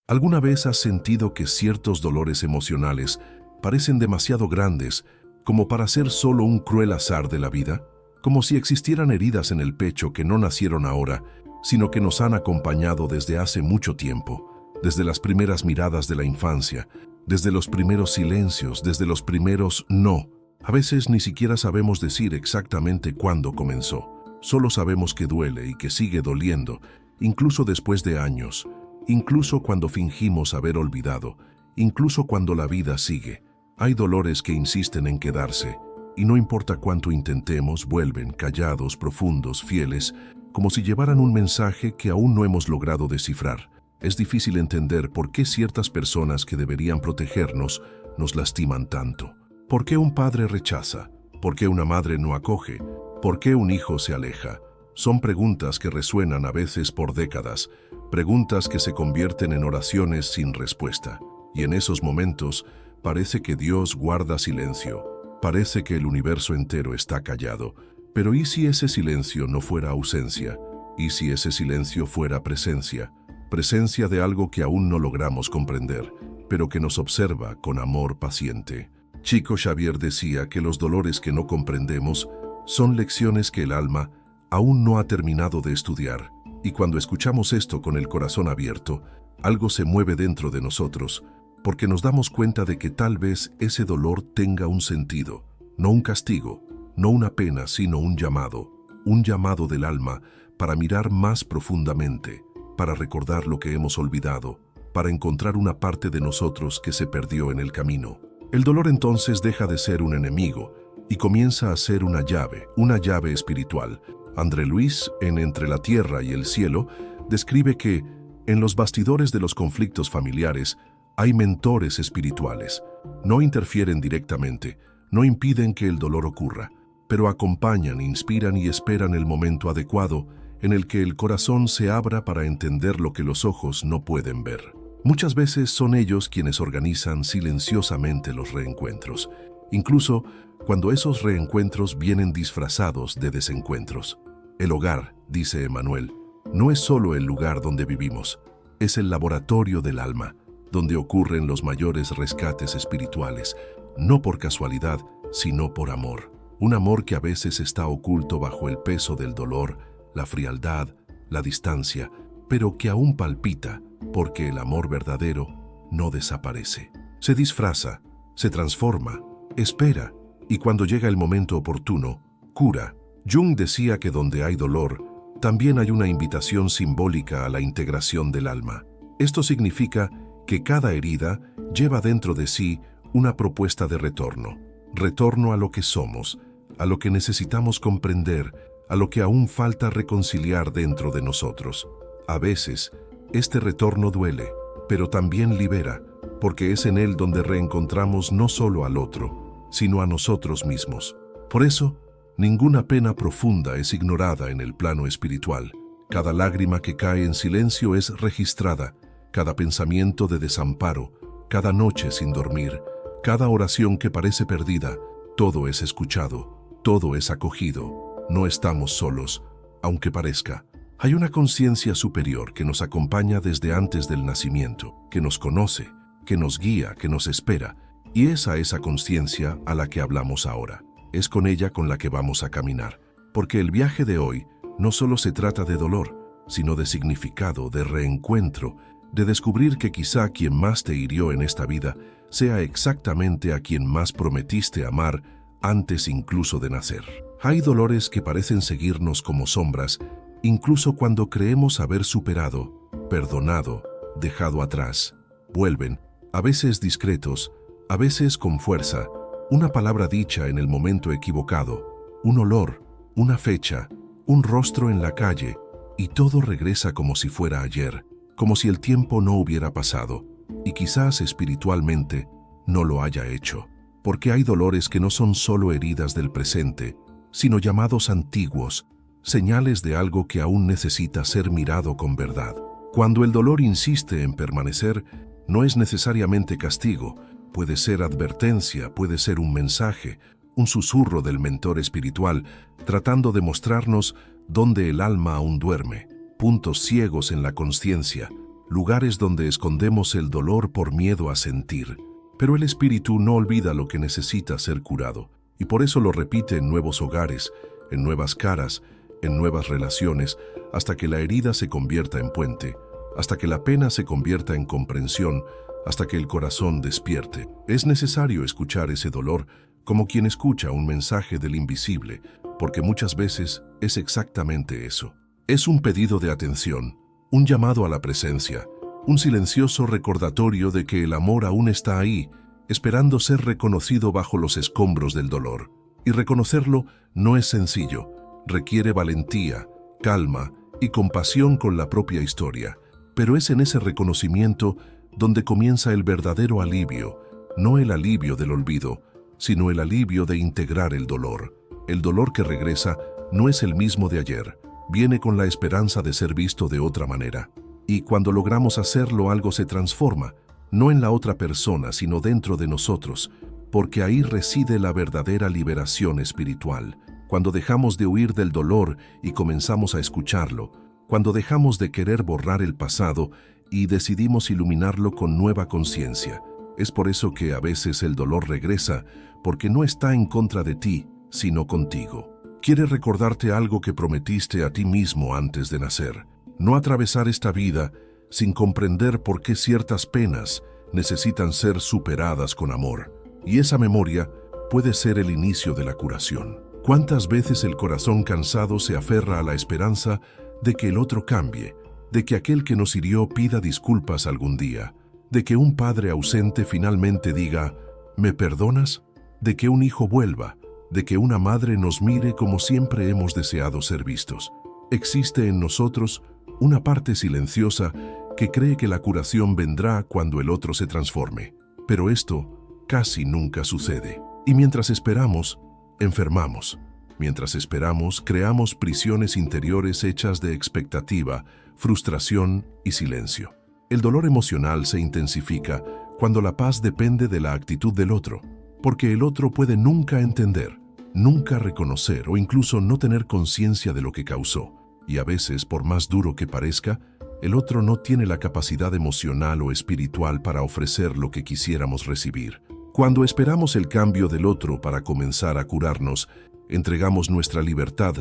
¿Alguna vez has sentido que ciertos dolores emocionales parecen demasiado grandes como para ser solo un cruel azar de la vida? Como si existieran heridas en el pecho que no nacieron ahora, sino que nos han acompañado desde hace mucho tiempo, desde las primeras miradas de la infancia, desde los primeros silencios, desde los primeros no. A veces ni siquiera sabemos decir exactamente cuándo comenzó. Solo sabemos que duele y que sigue doliendo, incluso después de años, incluso cuando fingimos haber olvidado, incluso cuando la vida sigue. Hay dolores que insisten en quedarse, y no importa cuánto intentemos, vuelven callados, profundos, fieles, como si llevaran un mensaje que aún no hemos logrado descifrar. Es difícil entender por qué ciertas personas que deberían protegernos nos lastiman tanto. ¿Por qué un padre rechaza? ¿Por qué una madre no acoge? ¿Por qué un hijo se aleja? Son preguntas que resuenan a veces por décadas, preguntas que se convierten en oraciones sin respuesta. Y en esos momentos parece que Dios guarda silencio, parece que el universo entero está callado. Pero ¿y si ese silencio no fuera ausencia? ¿Y si ese silencio fuera presencia? Presencia de algo que aún no logramos comprender, pero que nos observa con amor paciente. Chico Xavier decía que los dolores que no comprendemos son lecciones que el alma aún no ha terminado de estudiar, y cuando escuchamos esto con el corazón abierto, algo se mueve dentro de nosotros, porque nos damos cuenta de que tal vez ese dolor tenga un sentido, no un castigo, no una pena, sino un llamado del alma para mirar más profundamente, para recordar lo que hemos olvidado, para encontrar una parte de nosotros que se perdió en el camino. El dolor entonces deja de ser un enemigo y comienza a ser una llave espiritual. André Luis, en Entre la Tierra y el Cielo, describe que en los bastidores de los conflictos familiares hay mentores espirituales. No interfieren directamente, no impiden que el dolor ocurra, pero acompañan, inspiran y esperan el momento adecuado en el que el corazón se abra para entender lo que los ojos no pueden ver. Muchas veces son ellos quienes organizan silenciosamente los reencuentros, incluso cuando esos reencuentros vienen disfrazados de desencuentros. El hogar, dice Emmanuel, no es solo el lugar donde vivimos, es el laboratorio del alma, donde ocurren los mayores rescates espirituales, no por casualidad, sino por amor. Un amor que a veces está oculto bajo el peso del dolor, la frialdad, la distancia, pero que aún palpita, porque el amor verdadero no desaparece. Se disfraza, se transforma, espera, y cuando llega el momento oportuno, cura. Jung decía que donde hay dolor, también hay una invitación simbólica a la integración del alma. Esto significa que cada herida lleva dentro de sí una propuesta de retorno a lo que somos, a lo que necesitamos comprender, a lo que aún falta reconciliar dentro de nosotros. A veces, este retorno duele, pero también libera, porque es en él donde reencontramos no solo al otro, sino a nosotros mismos. Por eso, ninguna pena profunda es ignorada en el plano espiritual. Cada lágrima que cae en silencio es registrada, cada pensamiento de desamparo, cada noche sin dormir, cada oración que parece perdida, todo es escuchado, todo es acogido. No estamos solos, aunque parezca. Hay una conciencia superior que nos acompaña desde antes del nacimiento, que nos conoce, que nos guía, que nos espera, y es a esa conciencia a la que hablamos ahora. Es con ella con la que vamos a caminar, porque el viaje de hoy no solo se trata de dolor, sino de significado, de reencuentro, de descubrir que quizá quien más te hirió en esta vida sea exactamente a quien más prometiste amar antes incluso de nacer. Hay dolores que parecen seguirnos como sombras, incluso cuando creemos haber superado, perdonado, dejado atrás. Vuelven, a veces discretos, a veces con fuerza, una palabra dicha en el momento equivocado, un olor, una fecha, un rostro en la calle, y todo regresa como si fuera ayer, como si el tiempo no hubiera pasado, y quizás espiritualmente no lo haya hecho, porque hay dolores que no son solo heridas del presente, sino llamados antiguos, señales de algo que aún necesita ser mirado con verdad. Cuando el dolor insiste en permanecer, no es necesariamente castigo, puede ser advertencia, puede ser un mensaje, un susurro del mentor espiritual, tratando de mostrarnos dónde el alma aún duerme, puntos ciegos en la conciencia, lugares donde escondemos el dolor por miedo a sentir. Pero el espíritu no olvida lo que necesita ser curado, y por eso lo repite en nuevos hogares, en nuevas caras, en nuevas relaciones, hasta que la herida se convierta en puente, hasta que la pena se convierta en comprensión, hasta que el corazón despierte. Es necesario escuchar ese dolor como quien escucha un mensaje del invisible, porque muchas veces es exactamente eso. Es un pedido de atención, un llamado a la presencia, un silencioso recordatorio de que el amor aún está ahí, esperando ser reconocido bajo los escombros del dolor. Y reconocerlo no es sencillo, requiere valentía, calma y compasión con la propia historia. Pero es en ese reconocimiento donde comienza el verdadero alivio, no el alivio del olvido, sino el alivio de integrar el dolor. El dolor que regresa no es el mismo de ayer, viene con la esperanza de ser visto de otra manera. Y cuando logramos hacerlo, algo se transforma, no en la otra persona, sino dentro de nosotros, porque ahí reside la verdadera liberación espiritual. Cuando dejamos de huir del dolor y comenzamos a escucharlo, cuando dejamos de querer borrar el pasado y decidimos iluminarlo con nueva conciencia. Es por eso que a veces el dolor regresa, porque no está en contra de ti, sino contigo. Quiere recordarte algo que prometiste a ti mismo antes de nacer. No atravesar esta vida sin comprender por qué ciertas penas necesitan ser superadas con amor. Y esa memoria puede ser el inicio de la curación. ¿Cuántas veces el corazón cansado se aferra a la esperanza de que el otro cambie, de que aquel que nos hirió pida disculpas algún día, de que un padre ausente finalmente diga, ¿me perdonas?, de que un hijo vuelva, de que una madre nos mire como siempre hemos deseado ser vistos? Existe en nosotros una parte silenciosa que cree que la curación vendrá cuando el otro se transforme. Pero esto casi nunca sucede. Y mientras esperamos, enfermamos. Mientras esperamos, creamos prisiones interiores hechas de expectativa, frustración y silencio. El dolor emocional se intensifica cuando la paz depende de la actitud del otro, porque el otro puede nunca entender, nunca reconocer o incluso no tener conciencia de lo que causó. Y a veces, por más duro que parezca, el otro no tiene la capacidad emocional o espiritual para ofrecer lo que quisiéramos recibir. Cuando esperamos el cambio del otro para comenzar a curarnos, entregamos nuestra libertad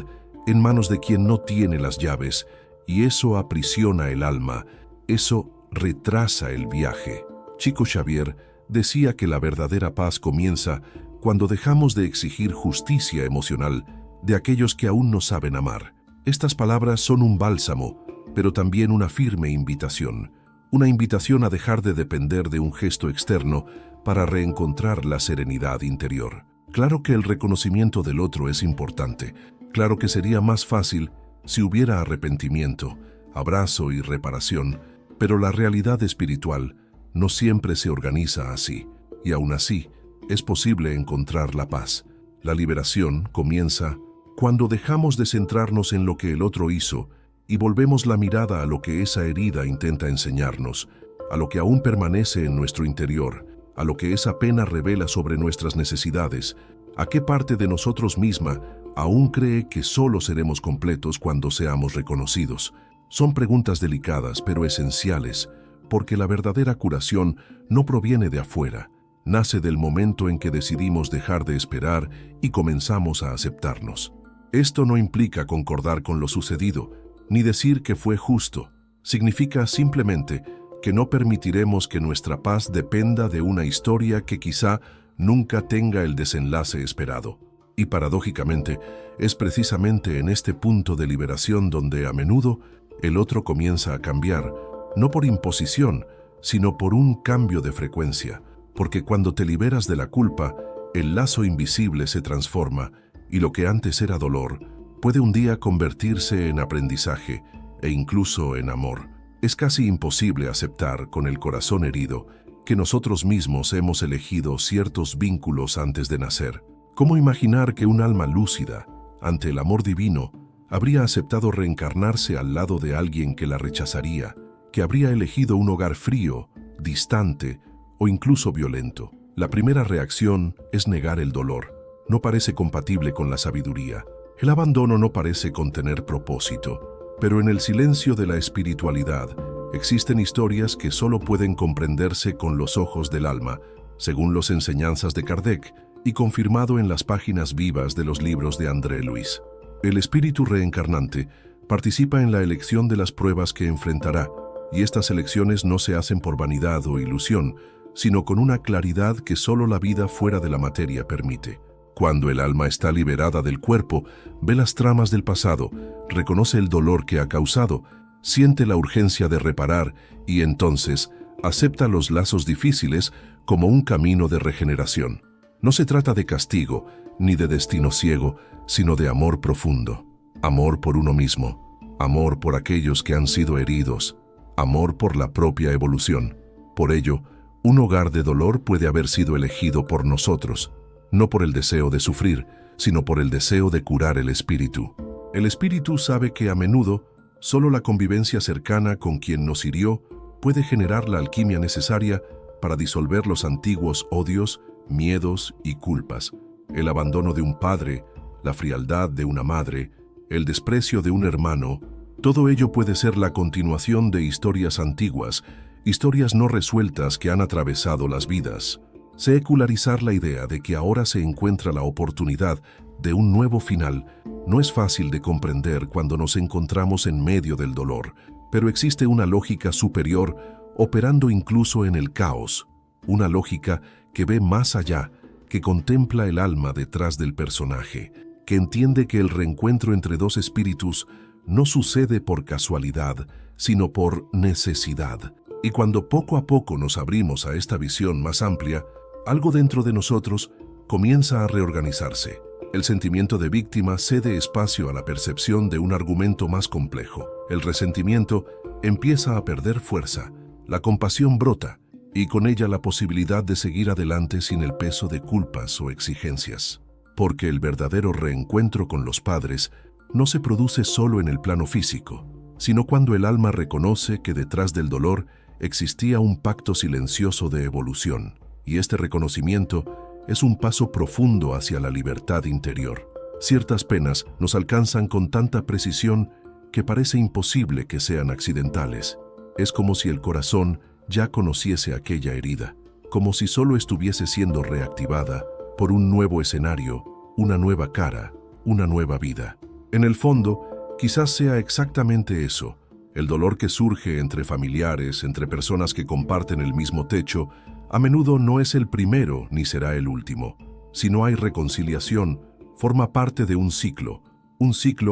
en manos de quien no tiene las llaves, y eso aprisiona el alma, eso retrasa el viaje. Chico Xavier decía que la verdadera paz comienza cuando dejamos de exigir justicia emocional de aquellos que aún no saben amar. Estas palabras son un bálsamo, pero también una firme invitación. Una invitación a dejar de depender de un gesto externo para reencontrar la serenidad interior. Claro que el reconocimiento del otro es importante. Claro que sería más fácil si hubiera arrepentimiento, abrazo y reparación, pero la realidad espiritual no siempre se organiza así, y aún así es posible encontrar la paz. La liberación comienza cuando dejamos de centrarnos en lo que el otro hizo y volvemos la mirada a lo que esa herida intenta enseñarnos, a lo que aún permanece en nuestro interior, a lo que esa pena revela sobre nuestras necesidades, a qué parte de nosotros misma aún cree que solo seremos completos cuando seamos reconocidos. Son preguntas delicadas pero esenciales, porque la verdadera curación no proviene de afuera, nace del momento en que decidimos dejar de esperar y comenzamos a aceptarnos. Esto no implica concordar con lo sucedido, ni decir que fue justo. Significa simplemente que no permitiremos que nuestra paz dependa de una historia que quizá nunca tenga el desenlace esperado. Y paradójicamente, es precisamente en este punto de liberación donde a menudo el otro comienza a cambiar, no por imposición, sino por un cambio de frecuencia, porque cuando te liberas de la culpa, el lazo invisible se transforma y lo que antes era dolor puede un día convertirse en aprendizaje e incluso en amor. Es casi imposible aceptar con el corazón herido que nosotros mismos hemos elegido ciertos vínculos antes de nacer. ¿Cómo imaginar que un alma lúcida, ante el amor divino, habría aceptado reencarnarse al lado de alguien que la rechazaría, que habría elegido un hogar frío, distante o incluso violento? La primera reacción es negar el dolor. No parece compatible con la sabiduría. El abandono no parece contener propósito. Pero en el silencio de la espiritualidad, Existen historias que solo pueden comprenderse con los ojos del alma, según las enseñanzas de Kardec, y confirmado en las páginas vivas de los libros de André Luis. El espíritu reencarnante participa en la elección de las pruebas que enfrentará, y estas elecciones no se hacen por vanidad o ilusión, sino con una claridad que solo la vida fuera de la materia permite. Cuando el alma está liberada del cuerpo, ve las tramas del pasado, reconoce el dolor que ha causado, siente la urgencia de reparar y entonces acepta los lazos difíciles como un camino de regeneración. No se trata de castigo ni de destino ciego, sino de amor profundo. Amor por uno mismo, amor por aquellos que han sido heridos, amor por la propia evolución. Por ello, un hogar de dolor puede haber sido elegido por nosotros, no por el deseo de sufrir, sino por el deseo de curar el espíritu. El espíritu sabe que a menudo solo la convivencia cercana con quien nos hirió puede generar la alquimia necesaria para disolver los antiguos odios, miedos y culpas. El abandono de un padre, la frialdad de una madre, el desprecio de un hermano, todo ello puede ser la continuación de historias antiguas, historias no resueltas que han atravesado las vidas. Secularizar la idea de que ahora se encuentra la oportunidad de un nuevo final no es fácil de comprender cuando nos encontramos en medio del dolor, pero existe una lógica superior operando incluso en el caos, una lógica que ve más allá, que contempla el alma detrás del personaje, que entiende que el reencuentro entre dos espíritus no sucede por casualidad, sino por necesidad. Y cuando poco a poco nos abrimos a esta visión más amplia, algo dentro de nosotros comienza a reorganizarse. El sentimiento de víctima cede espacio a la percepción de un argumento más complejo. El resentimiento empieza a perder fuerza, la compasión brota, y con ella la posibilidad de seguir adelante sin el peso de culpas o exigencias. Porque el verdadero reencuentro con los padres no se produce solo en el plano físico, sino cuando el alma reconoce que detrás del dolor existía un pacto silencioso de evolución, y este reconocimiento es un paso profundo hacia la libertad interior. Ciertas penas nos alcanzan con tanta precisión que parece imposible que sean accidentales. Es como si el corazón ya conociese aquella herida, como si solo estuviese siendo reactivada por un nuevo escenario, una nueva cara, una nueva vida. En el fondo, quizás sea exactamente eso. El dolor que surge entre familiares, entre personas que comparten el mismo techo, a menudo no es el primero ni será el último. Si no hay reconciliación, forma parte de un ciclo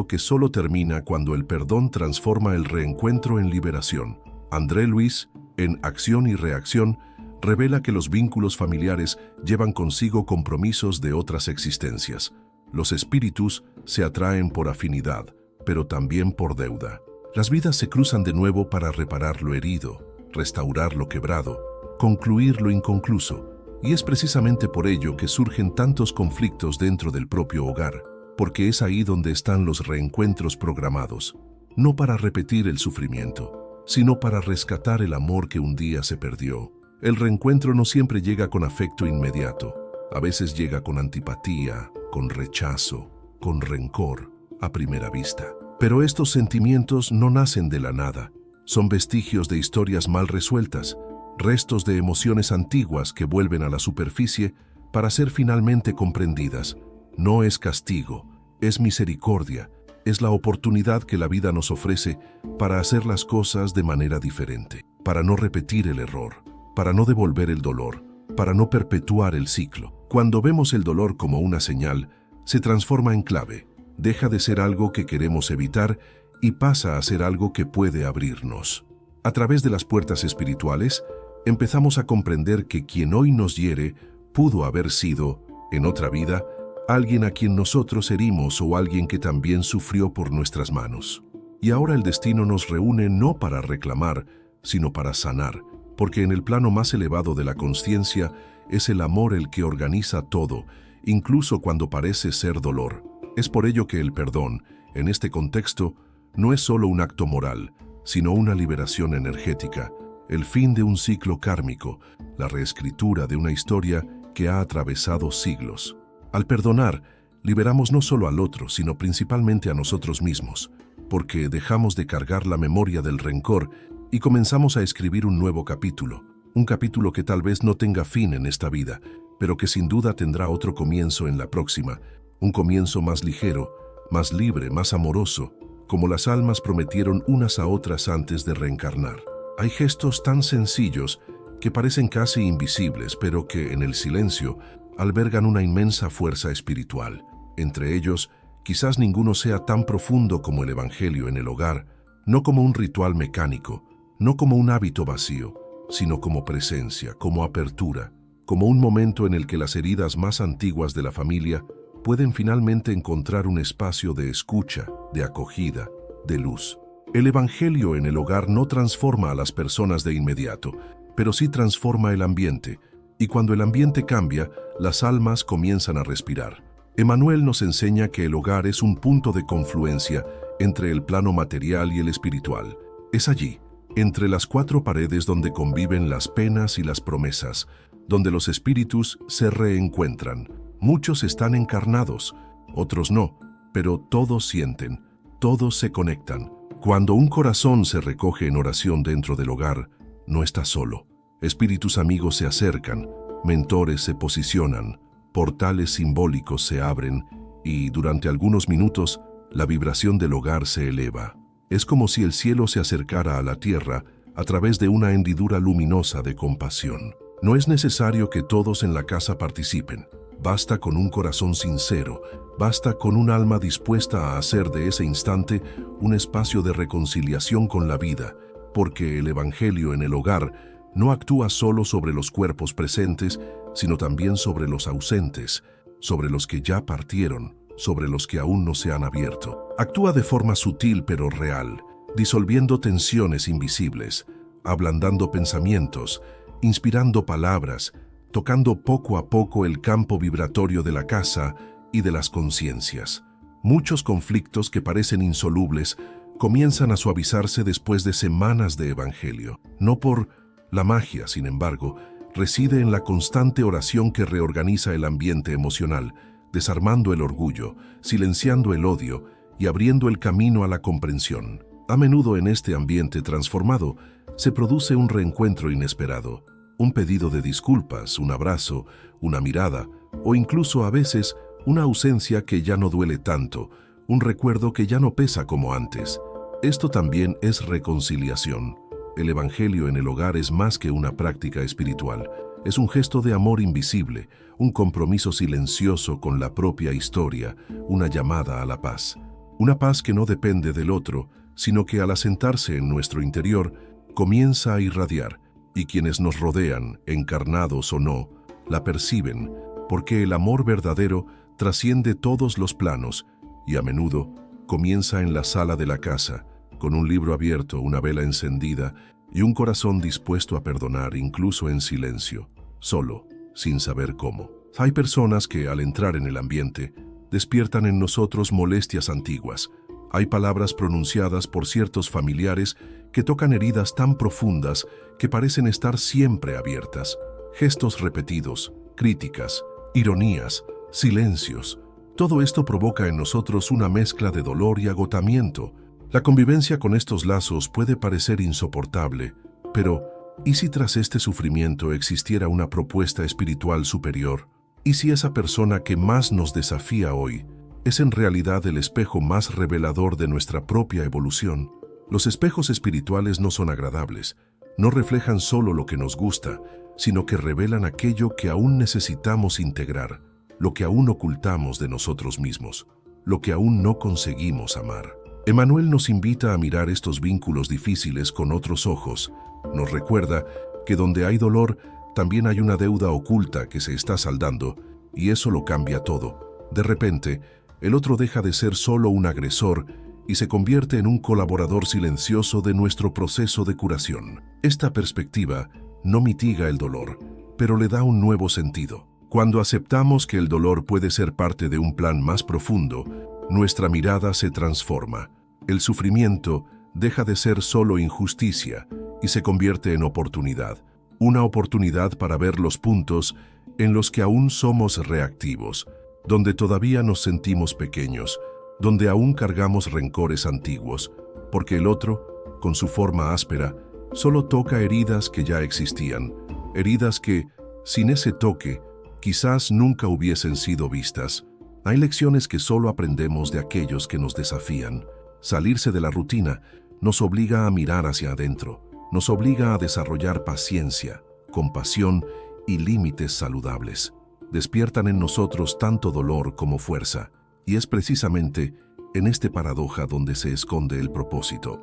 que solo termina cuando el perdón transforma el reencuentro en liberación. André Luis, en Acción y Reacción, revela que los vínculos familiares llevan consigo compromisos de otras existencias. Los espíritus se atraen por afinidad, pero también por deuda. Las vidas se cruzan de nuevo para reparar lo herido, restaurar lo quebrado, concluir lo inconcluso, y es precisamente por ello que surgen tantos conflictos dentro del propio hogar, porque es ahí donde están los reencuentros programados, no para repetir el sufrimiento, sino para rescatar el amor que un día se perdió. El reencuentro no siempre llega con afecto inmediato, a veces llega con antipatía, con rechazo, con rencor, a primera vista. Pero estos sentimientos no nacen de la nada, son vestigios de historias mal resueltas, restos de emociones antiguas que vuelven a la superficie para ser finalmente comprendidas. No es castigo, es misericordia, es la oportunidad que la vida nos ofrece para hacer las cosas de manera diferente, para no repetir el error, para no devolver el dolor, para no perpetuar el ciclo. Cuando vemos el dolor como una señal, se transforma en clave, deja de ser algo que queremos evitar y pasa a ser algo que puede abrirnos. A través de las puertas espirituales, empezamos a comprender que quien hoy nos hiere pudo haber sido, en otra vida, alguien a quien nosotros herimos o alguien que también sufrió por nuestras manos. Y ahora el destino nos reúne no para reclamar, sino para sanar, porque en el plano más elevado de la consciencia es el amor el que organiza todo, incluso cuando parece ser dolor. Es por ello que el perdón, en este contexto, no es solo un acto moral, sino una liberación energética, el fin de un ciclo kármico, la reescritura de una historia que ha atravesado siglos. Al perdonar, liberamos no solo al otro, sino principalmente a nosotros mismos, porque dejamos de cargar la memoria del rencor y comenzamos a escribir un nuevo capítulo, un capítulo que tal vez no tenga fin en esta vida, pero que sin duda tendrá otro comienzo en la próxima, un comienzo más ligero, más libre, más amoroso, como las almas prometieron unas a otras antes de reencarnar. Hay gestos tan sencillos que parecen casi invisibles, pero que en el silencio albergan una inmensa fuerza espiritual. Entre ellos, quizás ninguno sea tan profundo como el Evangelio en el hogar, no como un ritual mecánico, no como un hábito vacío, sino como presencia, como apertura, como un momento en el que las heridas más antiguas de la familia pueden finalmente encontrar un espacio de escucha, de acogida, de luz. El Evangelio en el hogar no transforma a las personas de inmediato, pero sí transforma el ambiente, y cuando el ambiente cambia, las almas comienzan a respirar. Emmanuel nos enseña que el hogar es un punto de confluencia entre el plano material y el espiritual. Es allí, entre las cuatro paredes donde conviven las penas y las promesas, donde los espíritus se reencuentran. Muchos están encarnados, otros no, pero todos sienten, todos se conectan. Cuando un corazón se recoge en oración dentro del hogar, no está solo. Espíritus amigos se acercan, mentores se posicionan, portales simbólicos se abren y durante algunos minutos la vibración del hogar se eleva. Es como si el cielo se acercara a la tierra a través de una hendidura luminosa de compasión. No es necesario que todos en la casa participen. Basta con un corazón sincero, basta con un alma dispuesta a hacer de ese instante un espacio de reconciliación con la vida, porque el Evangelio en el hogar no actúa solo sobre los cuerpos presentes, sino también sobre los ausentes, sobre los que ya partieron, sobre los que aún no se han abierto. Actúa de forma sutil pero real, disolviendo tensiones invisibles, ablandando pensamientos, inspirando palabras, tocando poco a poco el campo vibratorio de la casa y de las conciencias. Muchos conflictos que parecen insolubles comienzan a suavizarse después de semanas de Evangelio. No por la magia, sin embargo, reside en la constante oración que reorganiza el ambiente emocional, desarmando el orgullo, silenciando el odio y abriendo el camino a la comprensión. A menudo en este ambiente transformado se produce un reencuentro inesperado, un pedido de disculpas, un abrazo, una mirada, o incluso a veces una ausencia que ya no duele tanto, un recuerdo que ya no pesa como antes. Esto también es reconciliación. El Evangelio en el hogar es más que una práctica espiritual. Es un gesto de amor invisible, un compromiso silencioso con la propia historia, una llamada a la paz. Una paz que no depende del otro, sino que al asentarse en nuestro interior, comienza a irradiar, y quienes nos rodean, encarnados o no, la perciben, porque el amor verdadero trasciende todos los planos, y a menudo comienza en la sala de la casa, con un libro abierto, una vela encendida y un corazón dispuesto a perdonar incluso en silencio, solo, sin saber cómo. Hay personas que, al entrar en el ambiente, despiertan en nosotros molestias antiguas. Hay palabras pronunciadas por ciertos familiares que tocan heridas tan profundas que parecen estar siempre abiertas. Gestos repetidos, críticas, ironías, silencios. Todo esto provoca en nosotros una mezcla de dolor y agotamiento. La convivencia con estos lazos puede parecer insoportable, pero ¿y si tras este sufrimiento existiera una propuesta espiritual superior? ¿Y si esa persona que más nos desafía hoy es en realidad el espejo más revelador de nuestra propia evolución? Los espejos espirituales no son agradables, no reflejan solo lo que nos gusta, sino que revelan aquello que aún necesitamos integrar, lo que aún ocultamos de nosotros mismos, lo que aún no conseguimos amar. Emmanuel nos invita a mirar estos vínculos difíciles con otros ojos. Nos recuerda que donde hay dolor, también hay una deuda oculta que se está saldando, y eso lo cambia todo. De repente, el otro deja de ser solo un agresor y se convierte en un colaborador silencioso de nuestro proceso de curación. Esta perspectiva no mitiga el dolor, pero le da un nuevo sentido. Cuando aceptamos que el dolor puede ser parte de un plan más profundo, nuestra mirada se transforma. El sufrimiento deja de ser solo injusticia y se convierte en oportunidad. Una oportunidad para ver los puntos en los que aún somos reactivos, donde todavía nos sentimos pequeños, donde aún cargamos rencores antiguos, porque el otro, con su forma áspera, Solo toca heridas que ya existían, heridas que, sin ese toque, quizás nunca hubiesen sido vistas. Hay lecciones que solo aprendemos de aquellos que nos desafían. Salirse de la rutina nos obliga a mirar hacia adentro, nos obliga a desarrollar paciencia, compasión y límites saludables. Despiertan en nosotros tanto dolor como fuerza, y es precisamente en esta paradoja donde se esconde el propósito.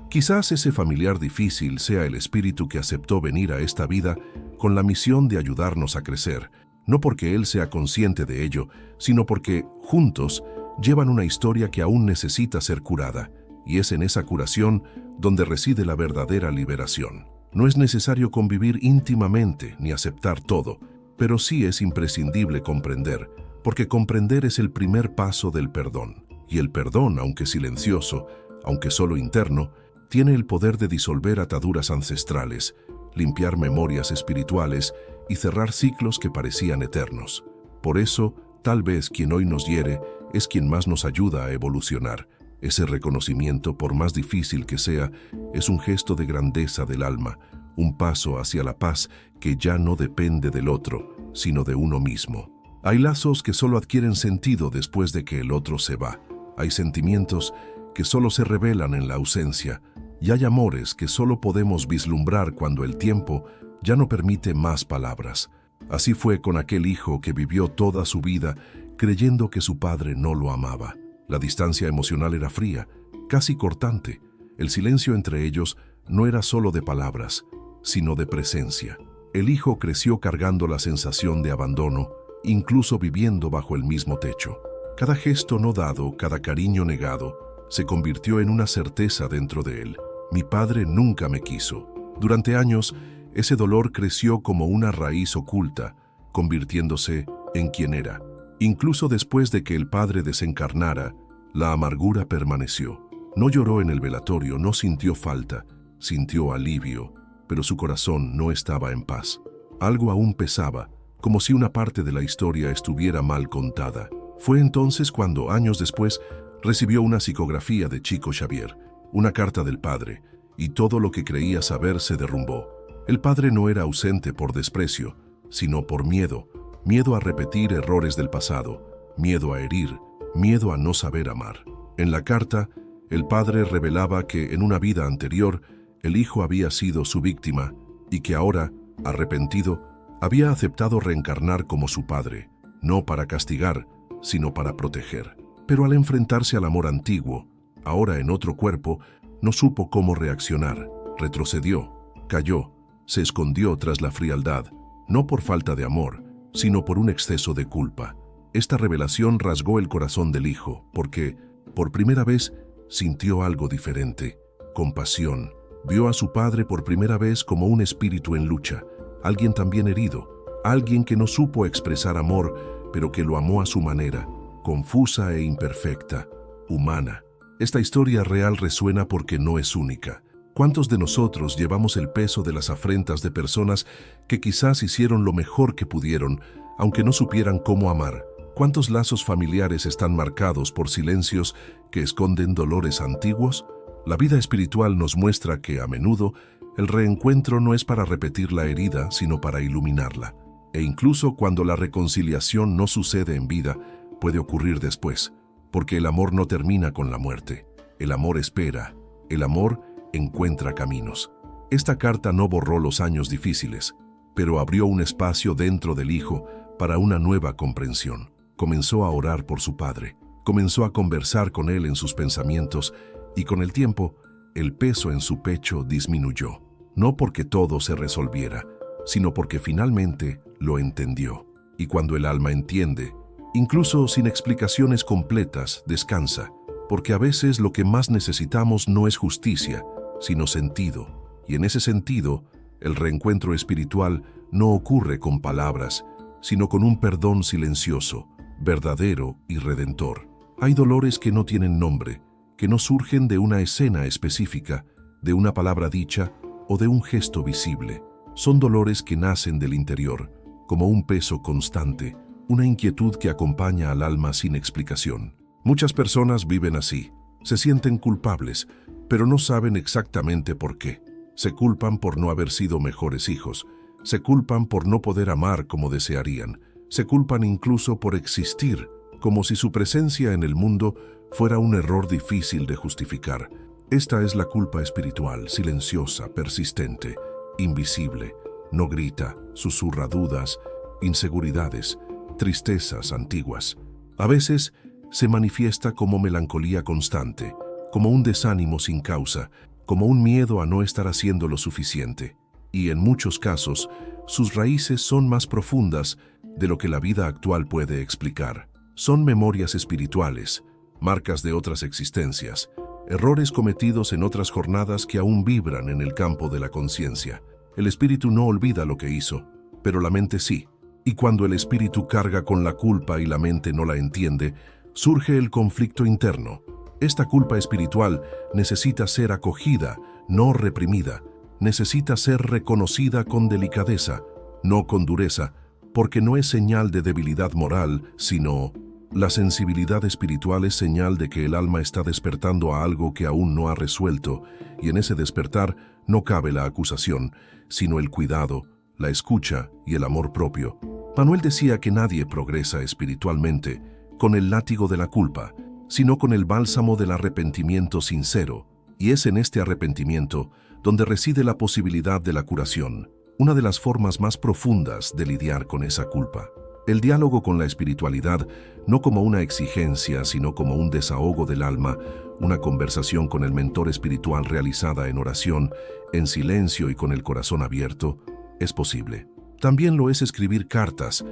Quizás ese familiar difícil sea el espíritu que aceptó venir a esta vida con la misión de ayudarnos a crecer, no porque él sea consciente de ello, sino porque, juntos, llevan una historia que aún necesita ser curada, y es en esa curación donde reside la verdadera liberación. No es necesario convivir íntimamente ni aceptar todo, pero sí es imprescindible comprender, porque comprender es el primer paso del perdón. Y el perdón, aunque silencioso, aunque solo interno, tiene el poder de disolver ataduras ancestrales, limpiar memorias espirituales y cerrar ciclos que parecían eternos. Por eso, tal vez quien hoy nos hiere es quien más nos ayuda a evolucionar. Ese reconocimiento, por más difícil que sea, es un gesto de grandeza del alma, un paso hacia la paz que ya no depende del otro, sino de uno mismo. Hay lazos que solo adquieren sentido después de que el otro se va. Hay sentimientos que solo se revelan en la ausencia, y hay amores que solo podemos vislumbrar cuando el tiempo ya no permite más palabras. Así fue con aquel hijo que vivió toda su vida creyendo que su padre no lo amaba. La distancia emocional era fría, casi cortante. El silencio entre ellos no era solo de palabras, sino de presencia. El hijo creció cargando la sensación de abandono, incluso viviendo bajo el mismo techo. Cada gesto no dado, cada cariño negado, se convirtió en una certeza dentro de él. Mi padre nunca me quiso. Durante años, ese dolor creció como una raíz oculta, convirtiéndose en quien era. Incluso después de que el padre desencarnara, la amargura permaneció. No lloró en el velatorio, no sintió falta, sintió alivio, pero su corazón no estaba en paz. Algo aún pesaba, como si una parte de la historia estuviera mal contada. Fue entonces cuando, años después, recibió una psicografía de Chico Xavier, una carta del padre, y todo lo que creía saber se derrumbó. El padre no era ausente por desprecio, sino por miedo, miedo a repetir errores del pasado, miedo a herir, miedo a no saber amar. En la carta, el padre revelaba que en una vida anterior, el hijo había sido su víctima y que ahora, arrepentido, había aceptado reencarnar como su padre, no para castigar, sino para proteger. Pero al enfrentarse al amor antiguo, ahora en otro cuerpo, no supo cómo reaccionar. Retrocedió, cayó, se escondió tras la frialdad, no por falta de amor, sino por un exceso de culpa. Esta revelación rasgó el corazón del hijo, porque, por primera vez, sintió algo diferente, compasión. Vio a su padre por primera vez como un espíritu en lucha, alguien también herido, alguien que no supo expresar amor, pero que lo amó a su manera, confusa e imperfecta, humana. Esta historia real resuena porque no es única. ¿Cuántos de nosotros llevamos el peso de las afrentas de personas que quizás hicieron lo mejor que pudieron, aunque no supieran cómo amar? ¿Cuántos lazos familiares están marcados por silencios que esconden dolores antiguos? La vida espiritual nos muestra que, a menudo, el reencuentro no es para repetir la herida, sino para iluminarla. E incluso cuando la reconciliación no sucede en vida, puede ocurrir después, porque el amor no termina con la muerte. El amor espera, el amor encuentra caminos. Esta carta no borró los años difíciles, pero abrió un espacio dentro del hijo para una nueva comprensión. Comenzó a orar por su padre, comenzó a conversar con él en sus pensamientos y con el tiempo, el peso en su pecho disminuyó. No porque todo se resolviera, sino porque finalmente lo entendió. Y cuando el alma entiende, incluso sin explicaciones completas, descansa, porque a veces lo que más necesitamos no es justicia, sino sentido. Y en ese sentido, el reencuentro espiritual no ocurre con palabras, sino con un perdón silencioso, verdadero y redentor. Hay dolores que no tienen nombre, que no surgen de una escena específica, de una palabra dicha o de un gesto visible. Son dolores que nacen del interior, como un peso constante, una inquietud que acompaña al alma sin explicación. Muchas personas viven así, se sienten culpables, pero no saben exactamente por qué. Se culpan por no haber sido mejores hijos. Se culpan por no poder amar como desearían. Se culpan incluso por existir, como si su presencia en el mundo fuera un error difícil de justificar. Esta es la culpa espiritual, silenciosa, persistente, invisible. No grita, susurra dudas, inseguridades, tristezas antiguas. A veces se manifiesta como melancolía constante, como un desánimo sin causa, como un miedo a no estar haciendo lo suficiente. Y en muchos casos, sus raíces son más profundas de lo que la vida actual puede explicar. Son memorias espirituales, marcas de otras existencias, errores cometidos en otras jornadas que aún vibran en el campo de la conciencia. El espíritu no olvida lo que hizo, pero la mente sí. Y cuando el espíritu carga con la culpa y la mente no la entiende, surge el conflicto interno. Esta culpa espiritual necesita ser acogida, no reprimida. Necesita ser reconocida con delicadeza, no con dureza, porque no es señal de debilidad moral, sino la sensibilidad espiritual es señal de que el alma está despertando a algo que aún no ha resuelto, y en ese despertar no cabe la acusación, sino el cuidado, la escucha y el amor propio. Manuel decía que nadie progresa espiritualmente con el látigo de la culpa, sino con el bálsamo del arrepentimiento sincero, y es en este arrepentimiento donde reside la posibilidad de la curación, una de las formas más profundas de lidiar con esa culpa. El diálogo con la espiritualidad, no como una exigencia, sino como un desahogo del alma, una conversación con el mentor espiritual realizada en oración, en silencio y con el corazón abierto, es posible. También lo es escribir cartas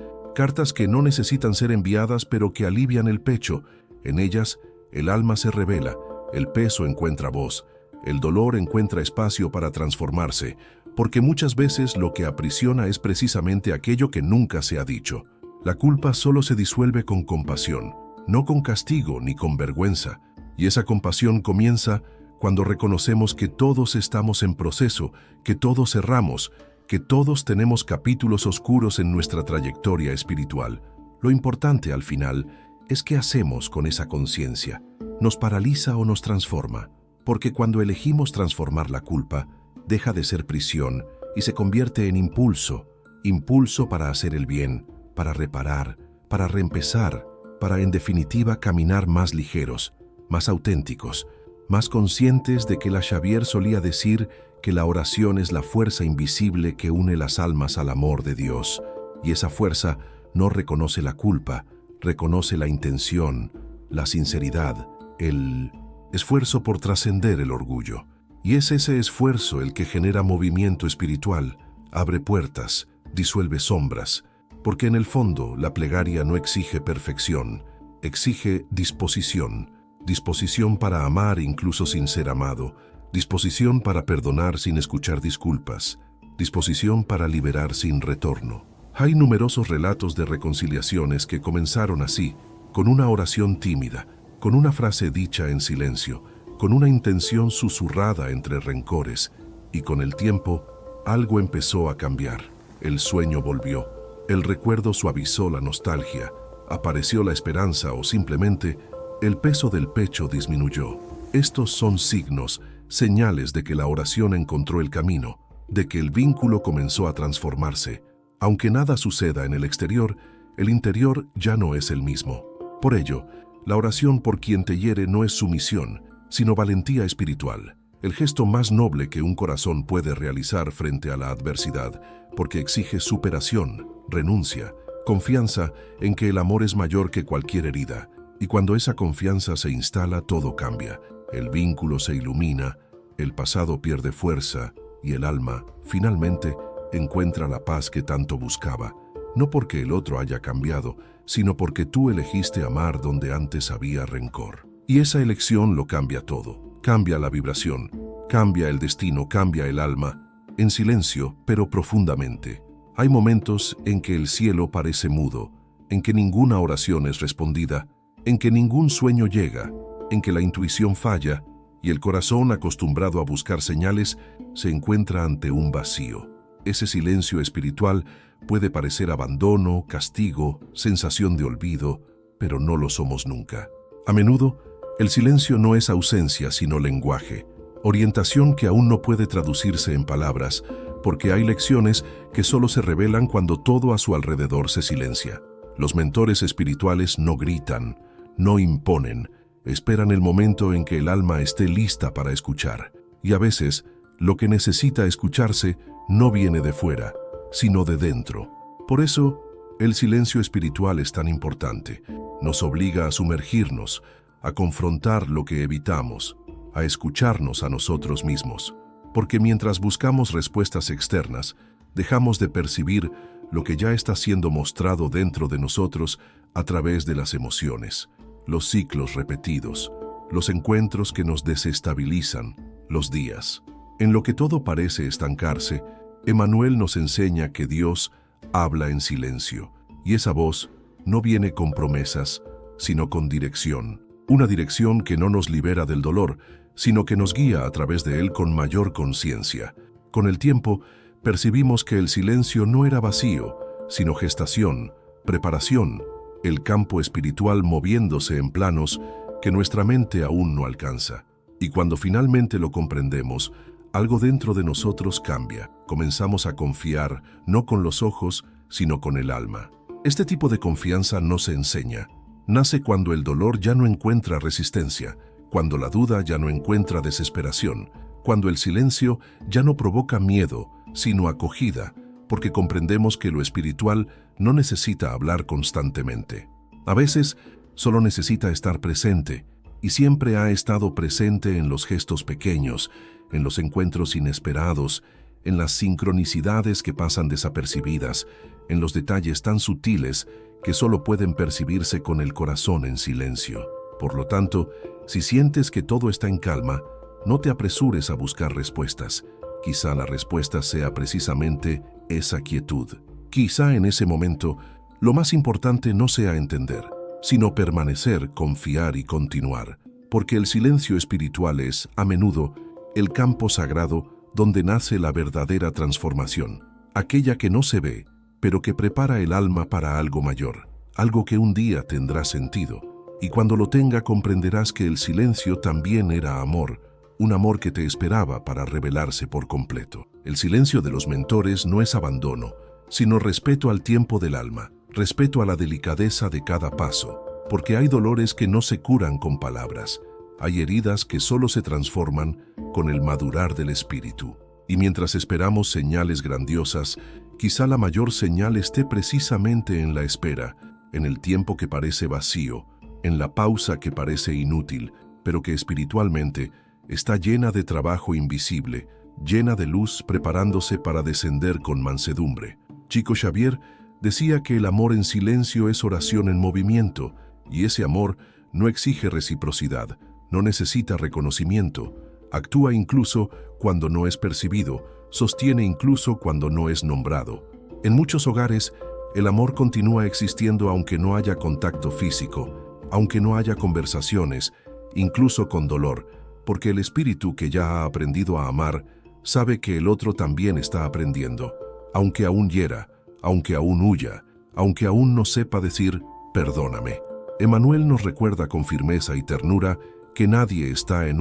que no necesitan ser enviadas pero que alivian el pecho. En ellas, el alma se revela, el peso encuentra voz, el dolor encuentra espacio para transformarse, porque muchas veces lo que aprisiona es precisamente aquello que nunca se ha dicho. La culpa solo se disuelve con compasión, no con castigo ni con vergüenza, y esa compasión comienza cuando reconocemos que todos estamos en proceso, que todos erramos, que todos tenemos capítulos oscuros en nuestra trayectoria espiritual. Lo importante al final es qué hacemos con esa conciencia. ¿Nos paraliza o nos transforma? Porque cuando elegimos transformar la culpa, deja de ser prisión y se convierte en impulso. Impulso para hacer el bien, para reparar, para reempezar, para en definitiva caminar más ligeros, más auténticos, más conscientes de que la Xavier solía decir que la oración es la fuerza invisible que une las almas al amor de Dios. Y esa fuerza no reconoce la culpa, reconoce la intención, la sinceridad, el esfuerzo por trascender el orgullo. Y es ese esfuerzo el que genera movimiento espiritual, abre puertas, disuelve sombras, porque en el fondo la plegaria no exige perfección, exige disposición, disposición para amar incluso sin ser amado, disposición para perdonar sin escuchar disculpas, disposición para liberar sin retorno. Hay numerosos relatos de reconciliaciones que comenzaron así, con una oración tímida, con una frase dicha en silencio, con una intención susurrada entre rencores, y con el tiempo, algo empezó a cambiar. El sueño volvió, el recuerdo suavizó la nostalgia, apareció la esperanza o simplemente el peso del pecho disminuyó. Estos son signos, señales de que la oración encontró el camino, de que el vínculo comenzó a transformarse. Aunque nada suceda en el exterior, el interior ya no es el mismo. Por ello, la oración por quien te hiere no es sumisión, sino valentía espiritual, el gesto más noble que un corazón puede realizar frente a la adversidad, porque exige superación, renuncia, confianza en que el amor es mayor que cualquier herida, y cuando esa confianza se instala todo cambia, el vínculo se ilumina, el pasado pierde fuerza y el alma, finalmente, encuentra la paz que tanto buscaba, no porque el otro haya cambiado, sino porque tú elegiste amar donde antes había rencor. Y esa elección lo cambia todo, cambia la vibración, cambia el destino, cambia el alma, en silencio, pero profundamente. Hay momentos en que el cielo parece mudo, en que ninguna oración es respondida, en que ningún sueño llega, en que la intuición falla y el corazón, acostumbrado a buscar señales, se encuentra ante un vacío. Ese silencio espiritual puede parecer abandono, castigo, sensación de olvido, pero no lo somos nunca. A menudo, el silencio no es ausencia, sino lenguaje. Orientación que aún no puede traducirse en palabras, porque hay lecciones que solo se revelan cuando todo a su alrededor se silencia. Los mentores espirituales no gritan, no imponen, esperan el momento en que el alma esté lista para escuchar. Y a veces, lo que necesita escucharse no viene de fuera, sino de dentro. Por eso, el silencio espiritual es tan importante. Nos obliga a sumergirnos, a confrontar lo que evitamos, a escucharnos a nosotros mismos. Porque mientras buscamos respuestas externas, dejamos de percibir lo que ya está siendo mostrado dentro de nosotros a través de las emociones, los ciclos repetidos, los encuentros que nos desestabilizan, los días. En lo que todo parece estancarse, Emmanuel nos enseña que Dios habla en silencio, y esa voz no viene con promesas, sino con dirección. Una dirección que no nos libera del dolor, sino que nos guía a través de él con mayor conciencia. Con el tiempo, percibimos que el silencio no era vacío, sino gestación, preparación, el campo espiritual moviéndose en planos que nuestra mente aún no alcanza. Y cuando finalmente lo comprendemos, algo dentro de nosotros cambia. Comenzamos a confiar, no con los ojos, sino con el alma. Este tipo de confianza no se enseña. Nace cuando el dolor ya no encuentra resistencia, cuando la duda ya no encuentra desesperación, cuando el silencio ya no provoca miedo, sino acogida, porque comprendemos que lo espiritual no necesita hablar constantemente. A veces, solo necesita estar presente, y siempre ha estado presente en los gestos pequeños, en los encuentros inesperados, en las sincronicidades que pasan desapercibidas, en los detalles tan sutiles que solo pueden percibirse con el corazón en silencio. Por lo tanto, si sientes que todo está en calma, no te apresures a buscar respuestas. Quizá la respuesta sea precisamente esa quietud. Quizá en ese momento, lo más importante no sea entender, sino permanecer, confiar y continuar, porque el silencio espiritual es, a menudo, el campo sagrado donde nace la verdadera transformación, aquella que no se ve, pero que prepara el alma para algo mayor, algo que un día tendrá sentido. Y cuando lo tenga comprenderás que el silencio también era amor, un amor que te esperaba para revelarse por completo. El silencio de los mentores no es abandono, sino respeto al tiempo del alma, respeto a la delicadeza de cada paso, porque hay dolores que no se curan con palabras, hay heridas que solo se transforman con el madurar del espíritu. Y mientras esperamos señales grandiosas, quizá la mayor señal esté precisamente en la espera, en el tiempo que parece vacío, en la pausa que parece inútil, pero que espiritualmente está llena de trabajo invisible, llena de luz preparándose para descender con mansedumbre. Chico Xavier decía que el amor en silencio es oración en movimiento, y ese amor no exige reciprocidad, no necesita reconocimiento, actúa incluso cuando no es percibido, sostiene incluso cuando no es nombrado. En muchos hogares, el amor continúa existiendo aunque no haya contacto físico, aunque no haya conversaciones, incluso con dolor, porque el espíritu que ya ha aprendido a amar sabe que el otro también está aprendiendo, aunque aún hiera, aunque aún huya, aunque aún no sepa decir perdóname. Emmanuel nos recuerda con firmeza y ternura que nadie está en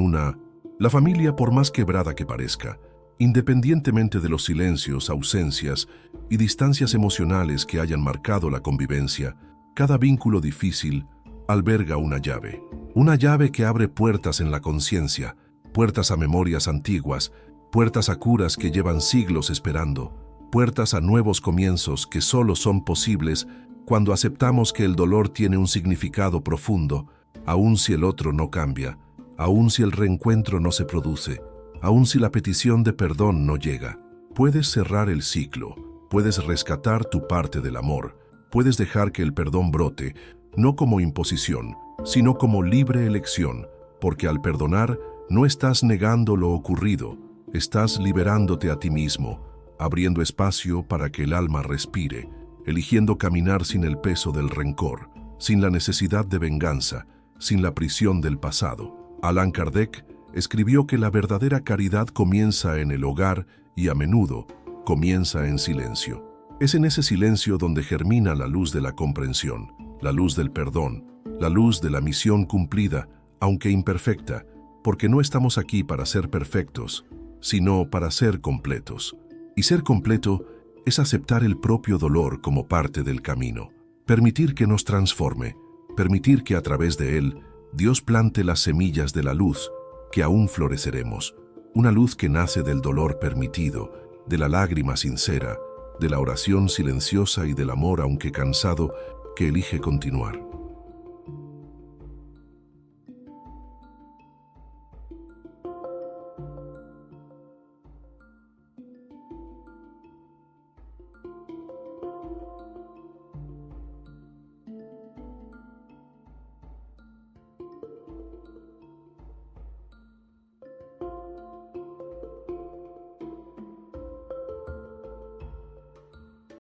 la familia por más quebrada que parezca, independientemente de los silencios, ausencias y distancias emocionales que hayan marcado la convivencia, cada vínculo difícil alberga una llave que abre puertas en la conciencia, puertas a memorias antiguas, puertas a curas que llevan siglos esperando, puertas a nuevos comienzos que solo son posibles cuando aceptamos que el dolor tiene un significado profundo, aun si el otro no cambia, aun si el reencuentro no se produce, aun si la petición de perdón no llega. Puedes cerrar el ciclo, puedes rescatar tu parte del amor, puedes dejar que el perdón brote, no como imposición, sino como libre elección, porque al perdonar no estás negando lo ocurrido, estás liberándote a ti mismo, abriendo espacio para que el alma respire, eligiendo caminar sin el peso del rencor, sin la necesidad de venganza, sin la prisión del pasado. Allan Kardec escribió que la verdadera caridad comienza en el hogar y a menudo comienza en silencio. Es en ese silencio donde germina la luz de la comprensión, la luz del perdón, la luz de la misión cumplida, aunque imperfecta, porque no estamos aquí para ser perfectos, sino para ser completos. Y ser completo es aceptar el propio dolor como parte del camino, permitir que nos transforme, permitir que a través de él Dios plante las semillas de la luz que aún floreceremos, una luz que nace del dolor permitido, de la lágrima sincera, de la oración silenciosa y del amor, aunque cansado, que elige continuar.